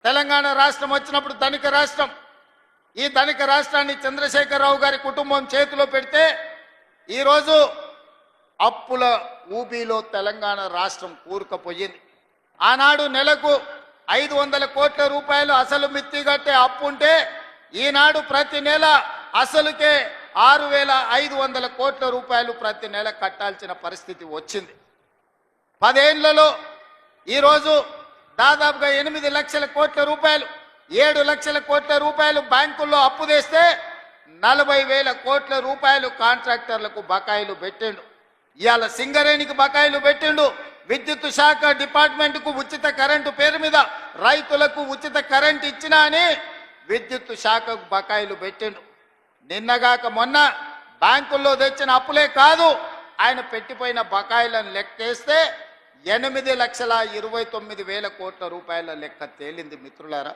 తెలంగాణ రాష్ట్రం వచ్చినప్పుడు ధనిక రాష్ట్రం. ఈ ధనిక రాష్ట్రాన్ని చంద్రశేఖరరావు గారి కుటుంబం చేతిలో పెడితే ఈరోజు అప్పుల ఊబిలో తెలంగాణ రాష్ట్రం కూరుకుపోయింది. ఆనాడు నెలకు 500 కోట్ల రూపాయలు అసలు మిత్తి కట్టే అప్పు ఉంటే ఈనాడు ప్రతి నెల అసలుకే 6,500 కోట్ల రూపాయలు ప్రతి నెల కట్టాల్సిన పరిస్థితి వచ్చింది. 10 ఏళ్లలో ఈరోజు దాదాపుగా 8 లక్షల కోట్ల రూపాయలు 7 లక్షల కోట్ల రూపాయలు బ్యాంకుల్లో అప్పు తెస్తే 40,000 కోట్ల రూపాయలు కాంట్రాక్టర్లకు బకాయిలు పెట్టిండు. ఇవాళ సింగరేణికి బకాయిలు పెట్టిండు. విద్యుత్ శాఖ డిపార్ట్మెంట్కు ఉచిత కరెంటు పేరు మీద రైతులకు ఉచిత కరెంటు ఇచ్చినా అని విద్యుత్ శాఖకు బకాయిలు పెట్టిండు. నిన్నగాక మొన్న బ్యాంకుల్లో తెచ్చిన అప్పులే కాదు, ఆయన పెట్టిపోయిన బకాయిలను లెక్కేస్తే 8,29,000 కోట్ల రూపాయల లెక్క తేలింది. మిత్రులారా,